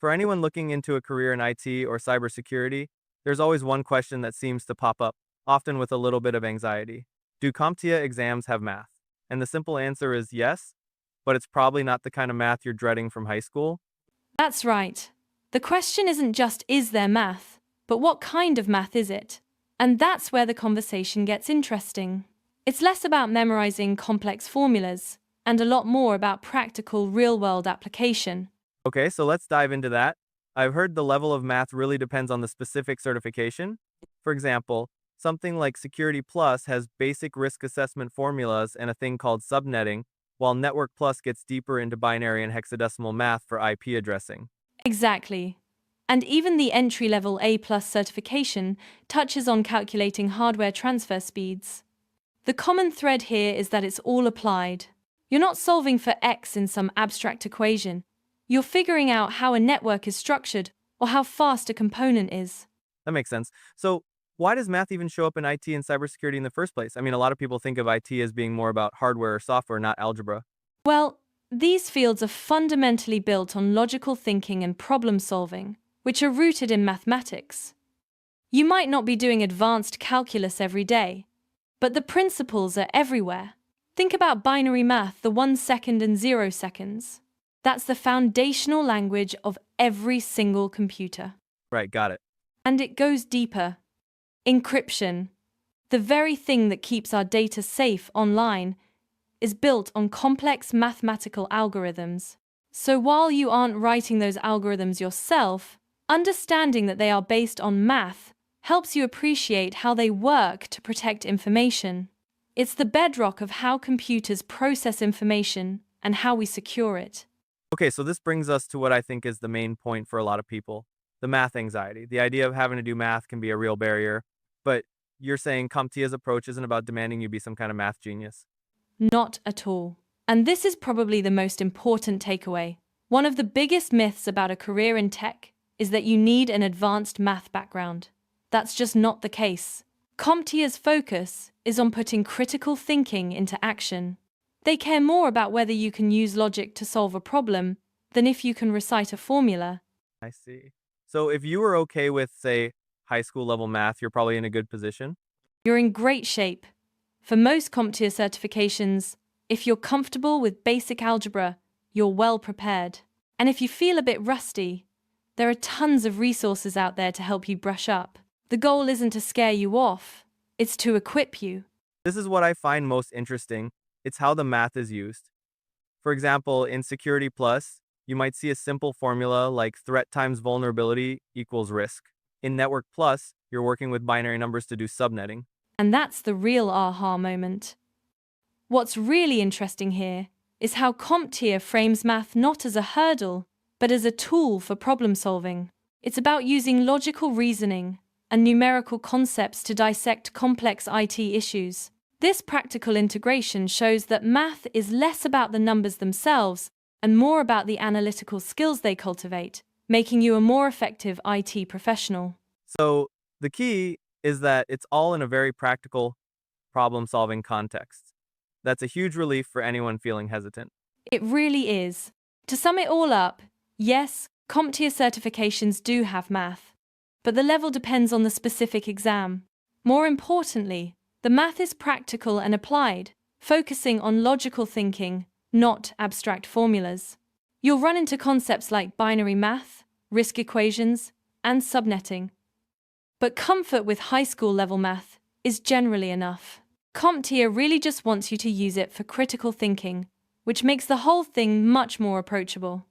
For anyone looking into a career in IT or cybersecurity, there's always one question that seems to pop up, often with a little bit of anxiety. Do CompTIA exams have math? And the simple answer is yes, but it's probably not the kind of math you're dreading from high school. That's right. The question isn't just is there math, but what kind of math is it? And that's where the conversation gets interesting. It's less about memorizing complex formulas and a lot more about practical real-world application. Okay, so let's dive into that. I've heard the level of math really depends on the specific certification. For example, something like Security Plus has basic risk assessment formulas and a thing called subnetting, while Network Plus gets deeper into binary and hexadecimal math for IP addressing. Exactly. And even the entry-level A+ certification touches on calculating hardware transfer speeds. The common thread here is that it's all applied. You're not solving for X in some abstract equation. You're figuring out how a network is structured or how fast a component is. That makes sense. So, why does math even show up in IT and cybersecurity in the first place? I mean, a lot of people think of IT as being more about hardware or software, not algebra. Well, these fields are fundamentally built on logical thinking and problem solving, which are rooted in mathematics. You might not be doing advanced calculus every day, but the principles are everywhere. Think about binary math, the 1 second and 0 seconds. That's the foundational language of every single computer. Right, got it. And it goes deeper. Encryption, the very thing that keeps our data safe online, is built on complex mathematical algorithms. So while you aren't writing those algorithms yourself, understanding that they are based on math helps you appreciate how they work to protect information. It's the bedrock of how computers process information and how we secure it. Okay, so this brings us to what I think is the main point for a lot of people, the math anxiety. The idea of having to do math can be a real barrier, but you're saying CompTIA's approach isn't about demanding you be some kind of math genius. Not at all. And this is probably the most important takeaway. One of the biggest myths about a career in tech is that you need an advanced math background. That's just not the case. CompTIA's focus is on putting critical thinking into action. They care more about whether you can use logic to solve a problem than if you can recite a formula. I see. So if you were okay with, say, high school level math, you're probably in a good position. You're in great shape. For most CompTIA certifications, if you're comfortable with basic algebra, you're well prepared. And if you feel a bit rusty, there are tons of resources out there to help you brush up. The goal isn't to scare you off, it's to equip you. This is what I find most interesting. It's how the math is used. For example, in Security Plus, you might see a simple formula like threat times vulnerability equals risk. In Network Plus, you're working with binary numbers to do subnetting. And that's the real aha moment. What's really interesting here is how CompTIA frames math not as a hurdle, but as a tool for problem solving. It's about using logical reasoning and numerical concepts to dissect complex IT issues. This practical integration shows that math is less about the numbers themselves and more about the analytical skills they cultivate, making you a more effective IT professional. So the key is that it's all in a very practical problem-solving context. That's a huge relief for anyone feeling hesitant. It really is. To sum it all up, yes, CompTIA certifications do have math, but the level depends on the specific exam. More importantly, the math is practical and applied, focusing on logical thinking, not abstract formulas. You'll run into concepts like binary math, risk equations, and subnetting. But comfort with high school level math is generally enough. CompTIA really just wants you to use it for critical thinking, which makes the whole thing much more approachable.